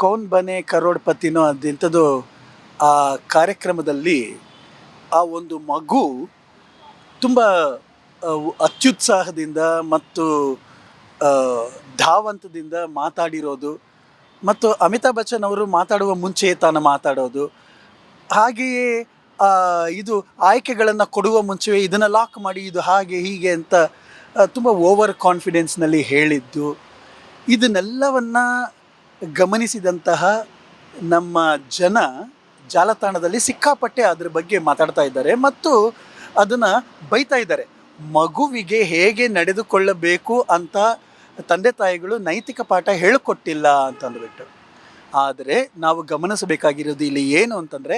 ಕೌನ್ ಬನೆ ಕರೋಡ್ಪತಿನೋ ಅದಿಂಥದ್ದು ಆ ಕಾರ್ಯಕ್ರಮದಲ್ಲಿ ಆ ಒಂದು ಮಗು ತುಂಬ ಅತ್ಯುತ್ಸಾಹದಿಂದ ಮತ್ತು ಆ, ಧಾವಂತದಿಂದ ಮಾತಾಡಿರೋದು ಮತ್ತು ಅಮಿತಾಬ್ ಬಚ್ಚನ್ ಅವರು ಮಾತಾಡುವ ಮುಂಚೆ ತಾನು ಮಾತಾಡೋದು, ಹಾಗೆಯೇ ಇದು ಆಯ್ಕೆಗಳನ್ನು ಕೊಡುವ ಮುಂಚೆಯೇ ಇದನ್ನು ಲಾಕ್ ಮಾಡಿ ಇದು ಹಾಗೆ ಹೀಗೆ ಅಂತ ತುಂಬ ಓವರ್ ಕಾನ್ಫಿಡೆನ್ಸ್ನಲ್ಲಿ ಹೇಳಿದ್ದು, ಇದನ್ನೆಲ್ಲವನ್ನು ಗಮನಿಸಿದಂತಹ ನಮ್ಮ ಜನ ಜಾಲತಾಣದಲ್ಲಿ ಸಿಕ್ಕಾಪಟ್ಟೆ ಅದ್ರ ಬಗ್ಗೆ ಮಾತಾಡ್ತಾ ಇದ್ದಾರೆ ಮತ್ತು ಅದನ್ನು ಬೈತಾ ಇದ್ದಾರೆ. ಮಗುವಿಗೆ ಹೇಗೆ ನಡೆದುಕೊಳ್ಳಬೇಕು ಅಂತ ತಂದೆ ತಾಯಿಗಳು ನೈತಿಕ ಪಾಠ ಹೇಳಿಕೊಟ್ಟಿಲ್ಲ ಅಂತಂದ್ಬಿಟ್ಟು. ಆದರೆ ನಾವು ಗಮನಿಸಬೇಕಾಗಿರೋದು ಇಲ್ಲಿ ಏನು ಅಂತಂದರೆ,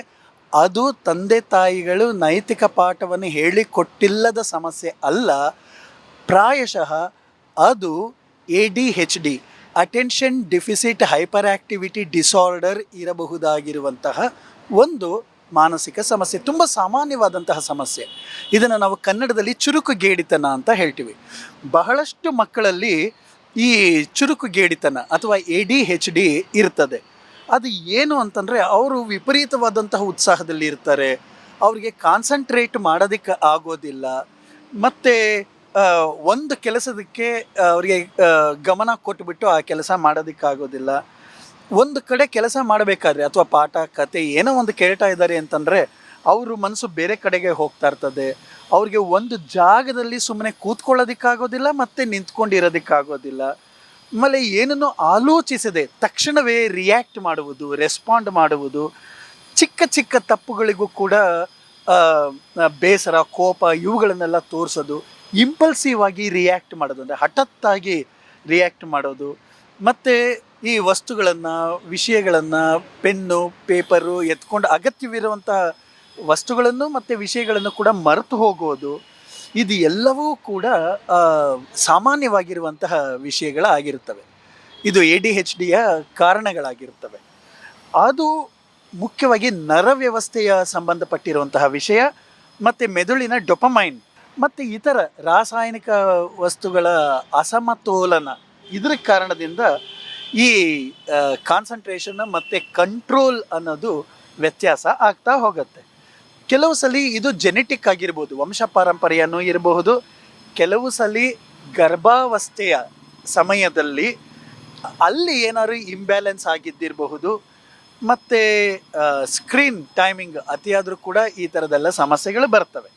ಅದು ತಂದೆ ತಾಯಿಗಳು ನೈತಿಕ ಪಾಠವನ್ನು ಹೇಳಿಕೊಟ್ಟಿಲ್ಲದ ಸಮಸ್ಯೆ ಅಲ್ಲ, ಪ್ರಾಯಶಃ ಅದು ADHD attention deficit hyperactivity disorder ಇರಬಹುದಾಗಿರುವಂತಹ ಒಂದು ಮಾನಸಿಕ ಸಮಸ್ಯೆ, ತುಂಬ ಸಾಮಾನ್ಯವಾದಂತಹ ಸಮಸ್ಯೆ. ಇದನ್ನು ನಾವು ಕನ್ನಡದಲ್ಲಿ ಚುರುಕುಗೇಡಿತನ ಅಂತ ಹೇಳ್ತೀವಿ. ಬಹಳಷ್ಟು ಮಕ್ಕಳಲ್ಲಿ ಈ ಚುರುಕುಗೇಡಿತನ ಅಥವಾ ADHD ಇರ್ತದೆ. ಅದು ಏನು ಅಂತಂದರೆ, ಅವರು ವಿಪರೀತವಾದಂತಹ ಉತ್ಸಾಹದಲ್ಲಿ ಇರ್ತಾರೆ, ಅವರಿಗೆ ಕಾನ್ಸಂಟ್ರೇಟ್ ಮಾಡೋದಕ್ಕೆ ಆಗೋದಿಲ್ಲ, ಮತ್ತು ಒಂದು ಕೆಲಸದಕ್ಕೆ ಅವರಿಗೆ ಗಮನ ಕೊಟ್ಟುಬಿಟ್ಟು ಆ ಕೆಲಸ ಮಾಡೋದಕ್ಕಾಗೋದಿಲ್ಲ. ಒಂದು ಕಡೆ ಕೆಲಸ ಮಾಡಬೇಕಾದ್ರೆ ಅಥವಾ ಪಾಠ ಕತೆ ಏನೋ ಒಂದು ಕೇಳ್ತಾ ಇದ್ದಾರೆ ಅಂತಂದರೆ ಅವರು ಮನಸ್ಸು ಬೇರೆ ಕಡೆಗೆ ಹೋಗ್ತಾ ಇರ್ತದೆ. ಅವ್ರಿಗೆ ಒಂದು ಜಾಗದಲ್ಲಿ ಸುಮ್ಮನೆ ಕೂತ್ಕೊಳ್ಳೋದಕ್ಕಾಗೋದಿಲ್ಲ ಮತ್ತು ನಿಂತ್ಕೊಂಡಿರೋದಕ್ಕಾಗೋದಿಲ್ಲ. ಆಮೇಲೆ ಏನನ್ನು ಆಲೋಚಿಸದೆ ತಕ್ಷಣವೇ ರಿಯಾಕ್ಟ್ ಮಾಡುವುದು, ರೆಸ್ಪಾಂಡ್ ಮಾಡುವುದು, ಚಿಕ್ಕ ಚಿಕ್ಕ ತಪ್ಪುಗಳಿಗೂ ಕೂಡ ಬೇಸರ, ಕೋಪ ಇವುಗಳನ್ನೆಲ್ಲ ತೋರಿಸೋದು, ಇಂಪಲ್ಸಿವ್ ಆಗಿ ರಿಯಾಕ್ಟ್ ಮಾಡೋದು, ಅಂದರೆ ಹಠಾತ್ತಾಗಿ ರಿಯಾಕ್ಟ್ ಮಾಡೋದು, ಮತ್ತು ಈ ವಸ್ತುಗಳನ್ನು, ವಿಷಯಗಳನ್ನು, ಪೆನ್ನು, ಪೇಪರು ಎತ್ಕೊಂಡು ಅಗತ್ಯವಿರುವಂಥ ವಸ್ತುಗಳನ್ನು ಮತ್ತು ವಿಷಯಗಳನ್ನು ಕೂಡ ಮರೆತು ಹೋಗೋದು, ಇದು ಎಲ್ಲವೂ ಕೂಡ ಸಾಮಾನ್ಯವಾಗಿರುವಂತಹ ವಿಷಯಗಳಾಗಿರುತ್ತವೆ. ಇದು ADHDಯ ಕಾರಣಗಳಾಗಿರುತ್ತವೆ. ಅದು ಮುಖ್ಯವಾಗಿ ನರವ್ಯವಸ್ಥೆಯ ಸಂಬಂಧಪಟ್ಟಿರುವಂತಹ ವಿಷಯ ಮತ್ತು ಮೆದುಳಿನ ಡೊಪಮೈನ್ ಮತ್ತು ಇತರ ರಾಸಾಯನಿಕ ವಸ್ತುಗಳ ಅಸಮತೋಲನ, ಇದರ ಕಾರಣದಿಂದ ಈ ಕಾನ್ಸಂಟ್ರೇಷನ್ ಮತ್ತು ಕಂಟ್ರೋಲ್ ಅನ್ನೋದು ವ್ಯತ್ಯಾಸ ಆಗ್ತಾ ಹೋಗುತ್ತೆ. ಕೆಲವು ಸಲ ಇದು ಜೆನೆಟಿಕ್ ಆಗಿರ್ಬೋದು, ವಂಶ ಪಾರಂಪರ್ಯನೂ ಇರಬಹುದು. ಕೆಲವು ಸಲ ಗರ್ಭಾವಸ್ಥೆಯ ಸಮಯದಲ್ಲಿ ಅಲ್ಲಿ ಏನಾದ್ರು ಇಂಬ್ಯಾಲೆನ್ಸ್ ಆಗಿದ್ದಿರಬಹುದು, ಮತ್ತು ಸ್ಕ್ರೀನ್ ಟೈಮಿಂಗ್ ಅತಿಯಾದರೂ ಕೂಡ ಈ ಥರದೆಲ್ಲ ಸಮಸ್ಯೆಗಳು ಬರ್ತವೆ.